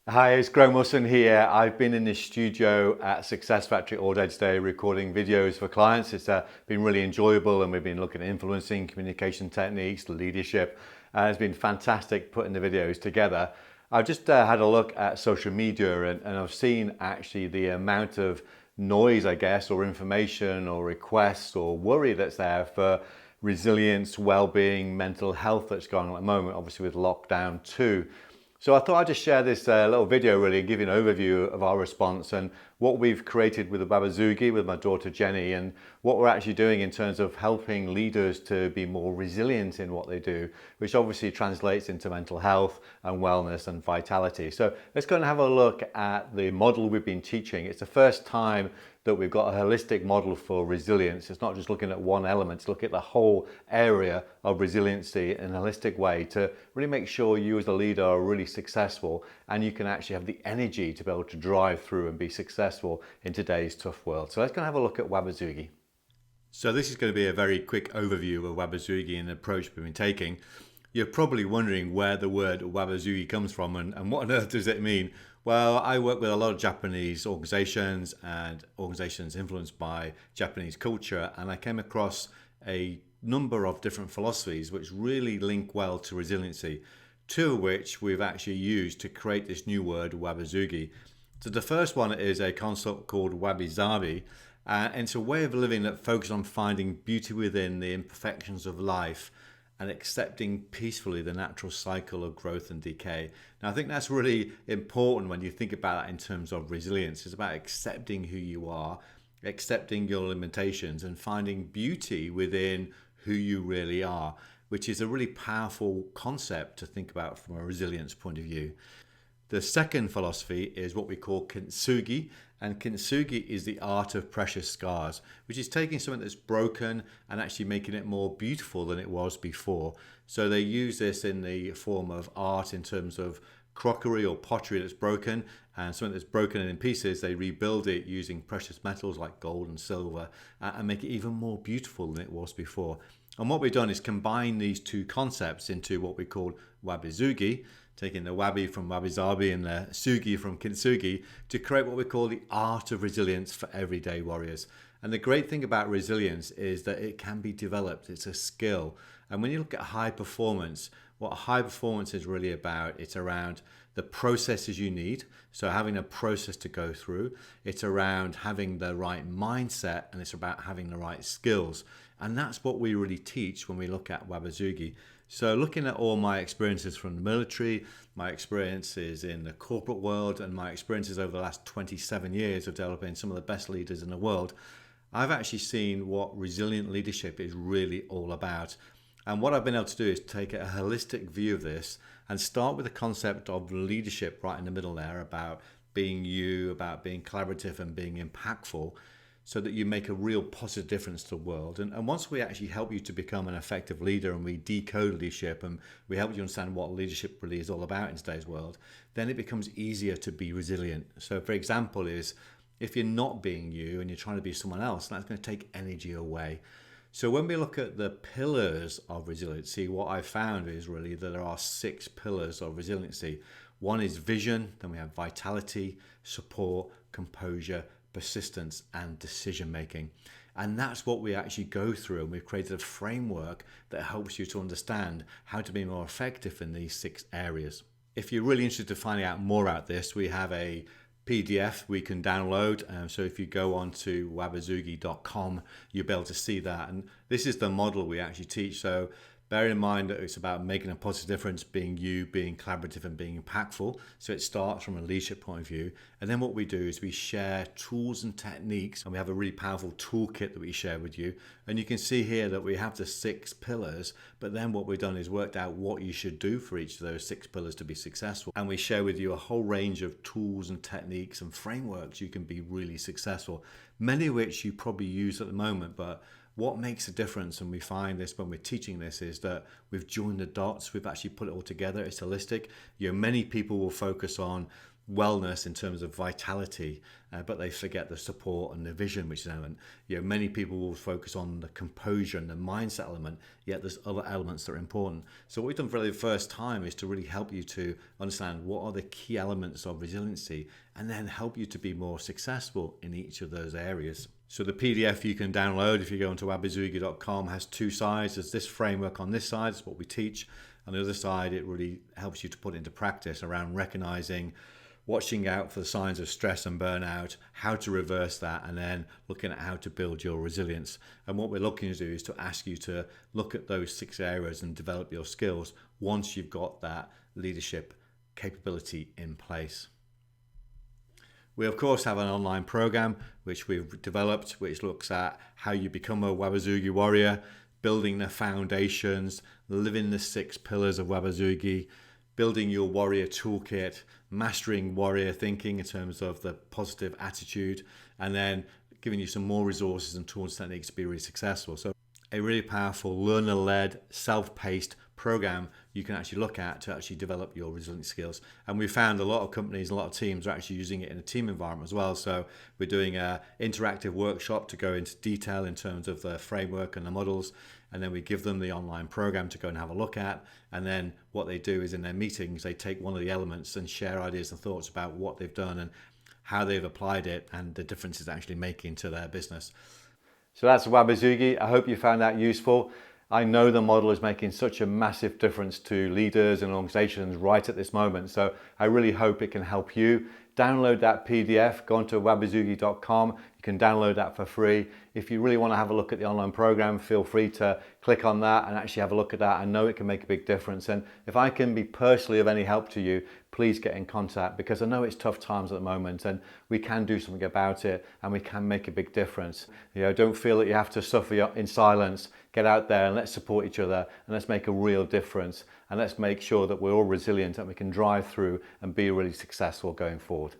Hi, it's Graham Wilson here. I've been in the studio at Success Factory all day today recording videos for clients. It's been really enjoyable, and we've been looking at influencing, communication techniques, leadership. It's been fantastic putting the videos together. I've just had a look at social media, and I've seen actually the amount of noise, I guess, or information or requests or worry that's there for resilience, well-being, mental health that's going on at the moment, obviously with lockdown too. So I thought I'd just share this little video really and give you an overview of our response and what we've created with the wabisugi with my daughter Jenny, and what we're actually doing in terms of helping leaders to be more resilient in what they do, which obviously translates into mental health and wellness and vitality. So let's go and have a look at the model we've been teaching. It's the first time that we've got a holistic model for resilience. It's not just looking at one element, it's looking at the whole area of resiliency in a holistic way to really make sure you as a leader are really successful, and you can actually have the energy to be able to drive through and be successful in today's tough world. So let's go and have a look at wabisugi. So this is going to be a very quick overview of wabisugi and the approach we've been taking. You're probably wondering where the word wabisugi comes from and what on earth does it mean? Well, I work with a lot of Japanese organizations and organizations influenced by Japanese culture, and I came across a number of different philosophies which really link well to resiliency, two of which we've actually used to create this new word wabisugi. So the first one is a concept called wabi-sabi, and it's a way of living that focuses on finding beauty within the imperfections of life and accepting peacefully the natural cycle of growth and decay. Now, I think that's really important when you think about that in terms of resilience. It's about accepting who you are, accepting your limitations, and finding beauty within who you really are, which is a really powerful concept to think about from a resilience point of view. The second philosophy is what we call kintsugi, and kintsugi is the art of precious scars, which is taking something that's broken and actually making it more beautiful than it was before. So they use this in the form of art in terms of crockery or pottery that's broken, and something that's broken in pieces, they rebuild it using precious metals like gold and silver and make it even more beautiful than it was before. And what we've done is combine these two concepts into what we call wabisugi, taking the wabi from wabi-sabi and the sugi from kintsugi to create what we call the art of resilience for everyday warriors. And the great thing about resilience is that it can be developed. It's a skill. And when you look at high performance, what high performance is really about, it's around the processes you need. So having a process to go through, it's around having the right mindset, and it's about having the right skills. And that's what we really teach when we look at wabisugi. So looking at all my experiences from the military, my experiences in the corporate world, and my experiences over the last 27 years of developing some of the best leaders in the world, I've actually seen what resilient leadership is really all about. And what I've been able to do is take a holistic view of this and start with the concept of leadership right in the middle there, about being you, about being collaborative and being impactful, so that you make a real positive difference to the world. And once we actually help you to become an effective leader, and we decode leadership, and we help you understand what leadership really is all about in today's world, then it becomes easier to be resilient. So for example is, if you're not being you and you're trying to be someone else, that's going to take energy away. So when we look at the pillars of resiliency, what I've found is really that there are 6 pillars of resiliency. One is vision, then we have vitality, support, composure, persistence, and decision making. And that's what we actually go through, and we've created a framework that helps you to understand how to be more effective in these 6 areas. If you're really interested in finding out more about this, we have a PDF we can download. So if you go on to wabisugi.com, you'll be able to see that. And this is the model we actually teach. So bear in mind that it's about making a positive difference, being you, being collaborative, and being impactful. So it starts from a leadership point of view. And then what we do is we share tools and techniques, and we have a really powerful toolkit that we share with you. And you can see here that we have the 6 pillars, but then what we've done is worked out what you should do for each of those 6 pillars to be successful. And we share with you a whole range of tools and techniques and frameworks you can be really successful, many of which you probably use at the moment, but what makes a difference, and we find this when we're teaching this, is that we've joined the dots, we've actually put it all together, it's holistic. Many people will focus on wellness in terms of vitality, but they forget the support and the vision, which is an element. Many people will focus on the composure and the mindset element, yet there's other elements that are important. So what we've done for the first time is to really help you to understand what are the key elements of resiliency, and then help you to be more successful in each of those areas. So the PDF you can download if you go onto wabisugi.com has two sides. There's this framework on this side, is what we teach. On the other side, it really helps you to put into practice around recognizing, watching out for the signs of stress and burnout, how to reverse that, and then looking at how to build your resilience. And what we're looking to do is to ask you to look at those 6 areas and develop your skills once you've got that leadership capability in place. We of course have an online program which we've developed, which looks at how you become a wabisugi warrior, building the foundations, living the 6 pillars of wabisugi, building your warrior toolkit, mastering warrior thinking in terms of the positive attitude, and then giving you some more resources and tools and techniques to be really successful. So a really powerful learner-led, self-paced program you can actually look at to actually develop your resilient skills. And we found a lot of companies, a lot of teams are actually using it in a team environment as well. So we're doing an interactive workshop to go into detail in terms of the framework and the models, and then we give them the online program to go and have a look at. And then what they do is in their meetings, they take one of the elements and share ideas and thoughts about what they've done and how they've applied it and the difference it's actually making to their business. So that's wabisugi. I hope you found that useful. I know the model is making such a massive difference to leaders and organizations right at this moment. So I really hope it can help you. Download that PDF, go onto wabisugi.com. You can download that for free. If you really want to have a look at the online program, feel free to click on that and actually have a look at that. I know it can make a big difference. And if I can be personally of any help to you, please get in contact, because I know it's tough times at the moment and we can do something about it and we can make a big difference. Don't feel that you have to suffer in silence. Get out there and let's support each other and let's make a real difference, and let's make sure that we're all resilient and we can drive through and be really successful going forward.